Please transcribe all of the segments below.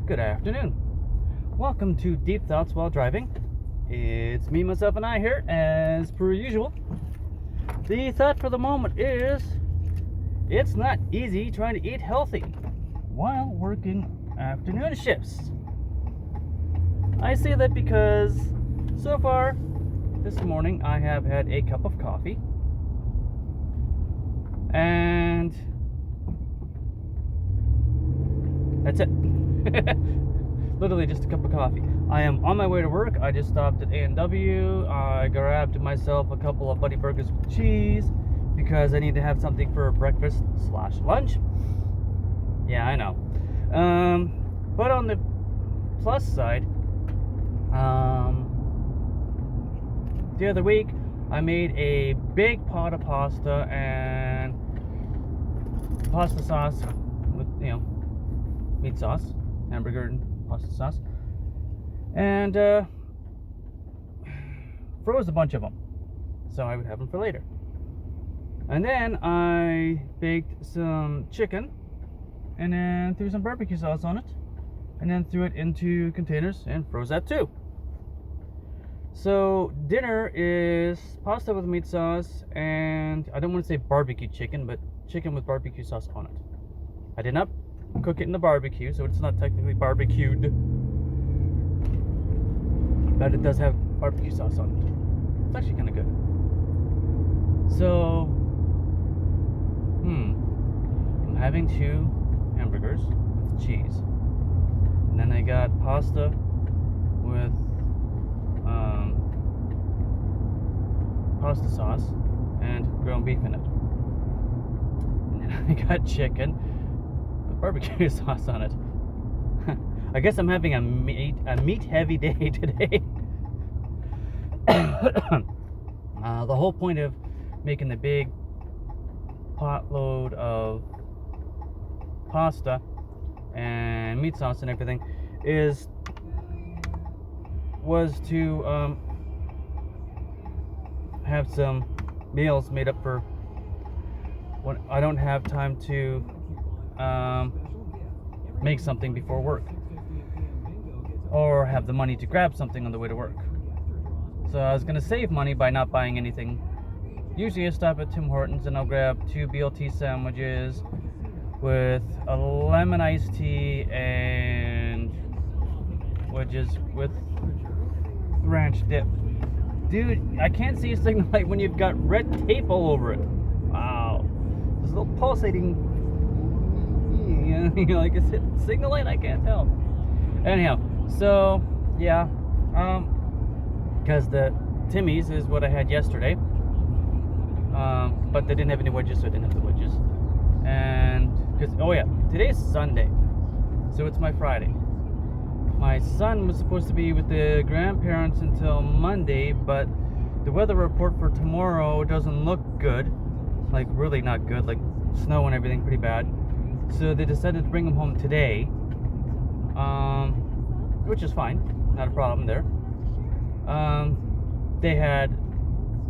Good afternoon. Welcome to Deep Thoughts While Driving. It's me, myself, and I here, as per usual. The thought for the moment is, it's not easy trying to eat healthy while working afternoon shifts. I say that because so far this morning I have had a cup of coffee and that's it. Literally just a cup of coffee. I am on my way to work. I just stopped at A&W. I grabbed myself a couple of Buddy Burgers with cheese because I need to have something for breakfast / lunch. Yeah, I know. But on the plus side, the other week I made a big pot of pasta and pasta sauce with, meat sauce, hamburger and pasta sauce, and froze a bunch of them so I would have them for later. And then I baked some chicken and then threw some barbecue sauce on it and then threw it into containers and froze that too. So dinner is pasta with meat sauce and I don't want to say barbecue chicken, but chicken with barbecue sauce on it. I did not cook it in the barbecue, so it's not technically barbecued, but it does have barbecue sauce on it. It's actually kind of good. So I'm having 2 hamburgers with cheese, and then I got pasta with pasta sauce and ground beef in it, and then I got chicken barbecue sauce on it. I guess I'm having a meat heavy day today. The whole point of making the big pot load of pasta and meat sauce and everything was to have some meals made up for when I don't have time to make something before work or have the money to grab something on the way to work. So I was going to save money by not buying anything. Usually I stop at Tim Hortons and I'll grab 2 BLT sandwiches with a lemon iced tea and wedges with ranch dip. Dude, I can't see a signal light when you've got red tape all over it. Wow. This little pulsating, like is it signal light? I can't tell. Anyhow, so yeah, because the Timmy's is what I had yesterday, but they didn't have any wedges, so I didn't have the wedges. And because today's Sunday, so it's my Friday. My son was supposed to be with the grandparents until Monday, but the weather report for tomorrow doesn't look good, like really not good, like snow and everything pretty bad. So they decided to bring him home today, which is fine, not a problem there. They had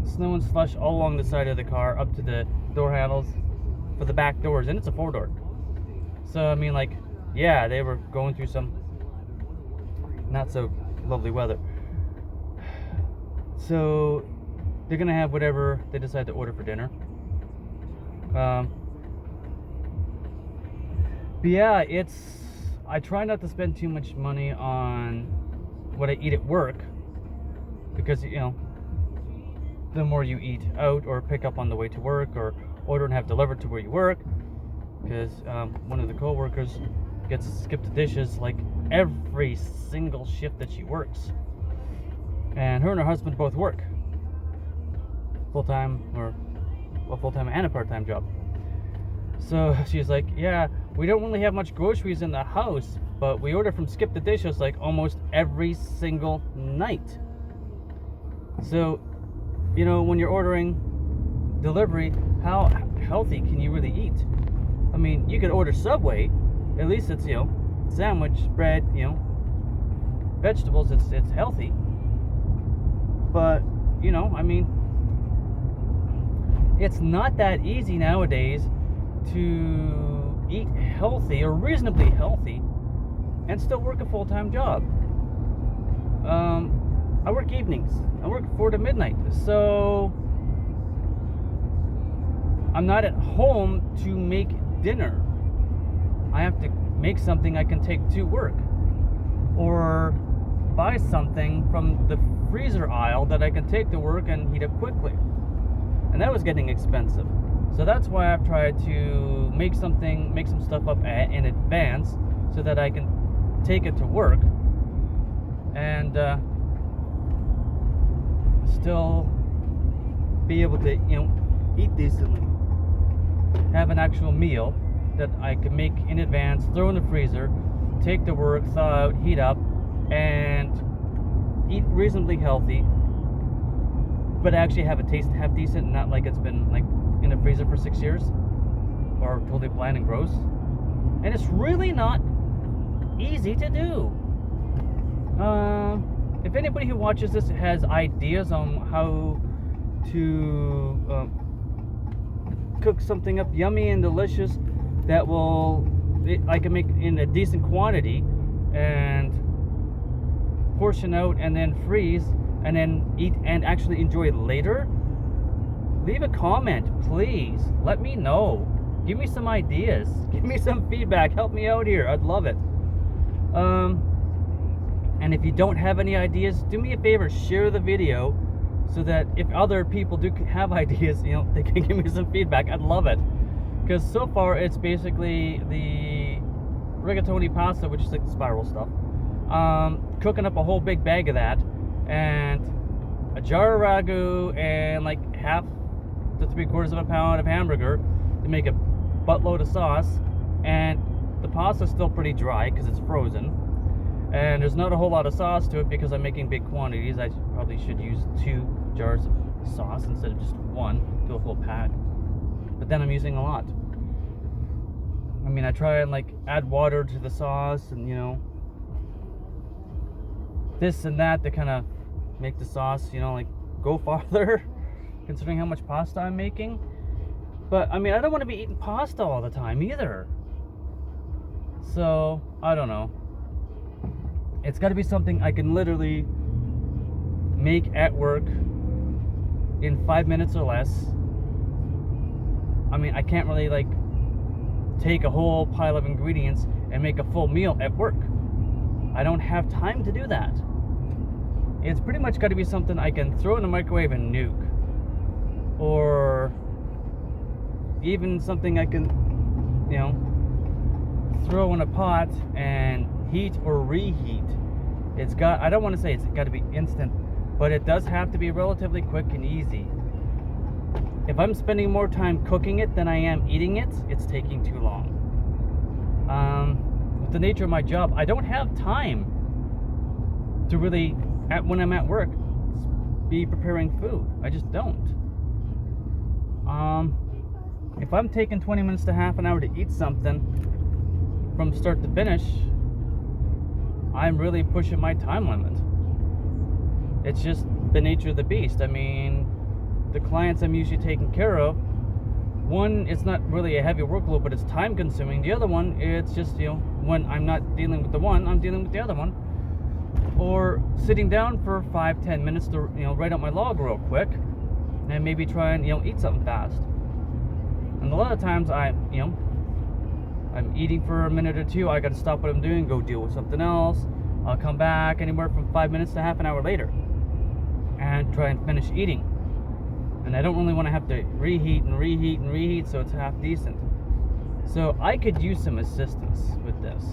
snow and slush all along the side of the car up to the door handles for the back doors, and it's a 4-door. So I mean, like, yeah, they were going through some not so lovely weather. So they're gonna have whatever they decide to order for dinner. But yeah, I try not to spend too much money on what I eat at work, because the more you eat out or pick up on the way to work or order and have delivered to where you work, because one of the co-workers gets skipped the dishes like every single shift that she works, and her and her husband both work full-time and a part-time job. So she's like, yeah, we don't really have much groceries in the house, but we order from Skip the Dishes like almost every single night. So, when you're ordering delivery, how healthy can you really eat? I mean, you could order Subway, at least it's, sandwich, bread, vegetables, it's healthy. But, I mean, it's not that easy nowadays to eat healthy or reasonably healthy and still work a full-time job. I work evenings. I work 4 to midnight. So I'm not at home to make dinner. I have to make something I can take to work, or buy something from the freezer aisle that I can take to work and heat up quickly. And that was getting expensive. So that's why I've tried to make some stuff up in advance so that I can take it to work and still be able to, eat decently. Have an actual meal that I can make in advance, throw in the freezer, take to work, thaw out, heat up, and eat reasonably healthy, but actually have decent, not like it's been like in the freezer for 6 years or totally bland and gross. And it's really not easy to do. If anybody who watches this has ideas on how to cook something up yummy and delicious that I can make in a decent quantity and portion out and then freeze and then eat and actually enjoy it later, leave a comment, please. Let me know. Give me some ideas. Give me some feedback. Help me out here. I'd love it. And if you don't have any ideas, do me a favor, share the video so that if other people do have ideas, they can give me some feedback. I'd love it. Because so far it's basically the rigatoni pasta, which is like the spiral stuff. Cooking up a whole big bag of that, and a jar of ragu, and like half to 3/4 of a pound of hamburger to make a buttload of sauce. And the pasta's still pretty dry because it's frozen. And there's not a whole lot of sauce to it because I'm making big quantities. I probably should use 2 jars of sauce instead of just 1 to a full pack. But then I'm using a lot. I mean, I try and like add water to the sauce and this and that to kind of make the sauce, like go farther, considering how much pasta I'm making. But I mean, I don't want to be eating pasta all the time either. So I don't know. It's got to be something I can literally make at work in 5 minutes or less. I mean, I can't really like take a whole pile of ingredients and make a full meal at work. I don't have time to do that. It's pretty much got to be something I can throw in the microwave and nuke, or even something I can, throw in a pot and heat or reheat. I don't want to say it's got to be instant, but it does have to be relatively quick and easy. If I'm spending more time cooking it than I am eating it, it's taking too long. With the nature of my job, I don't have time to really, when I'm at work, be preparing food. I just don't. If I'm taking 20 minutes to half an hour to eat something from start to finish, I'm really pushing my time limit. It's just the nature of the beast. I mean, the clients I'm usually taking care of, one, it's not really a heavy workload, but it's time consuming. The other one, it's just, when I'm not dealing with the one, I'm dealing with the other one. Or sitting down for 5-10 minutes to, write out my log real quick and maybe try and, eat something fast. And a lot of times I'm eating for a minute or two, I gotta stop what I'm doing, go deal with something else. I'll come back anywhere from 5 minutes to half an hour later and try and finish eating. And I don't really want to have to reheat and reheat and reheat so it's half decent. So I could use some assistance with this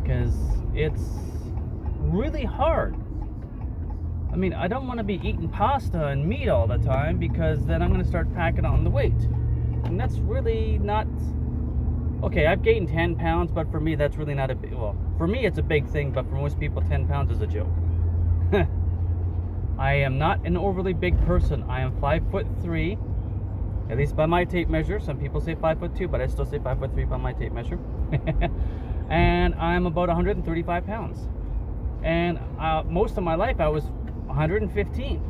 because it's really hard. I mean, I don't want to be eating pasta and meat all the time because then I'm going to start packing on the weight. And that's really not... Okay, I've gained 10 pounds, but for me, that's really not a big... Well, for me, it's a big thing, but for most people, 10 pounds is a joke. I am not an overly big person. I am 5'3", at least by my tape measure. Some people say 5'2", but I still say 5'3" by my tape measure. And I'm about 135 pounds. And most of my life, I was 115.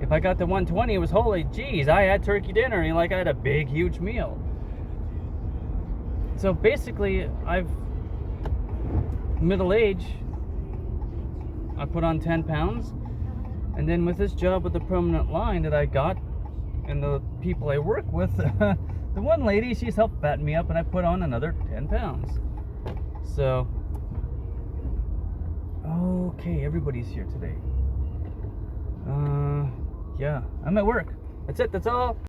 If I got to 120, it was holy geez, I had turkey dinner, and I had a big, huge meal. So basically, I've middle age, I put on 10 pounds. And then with this job with the permanent line that I got, and the people I work with, the one lady, she's helped fatten me up, and I put on another 10 pounds. So, okay, everybody's here today. Yeah, I'm at work. That's it, that's all.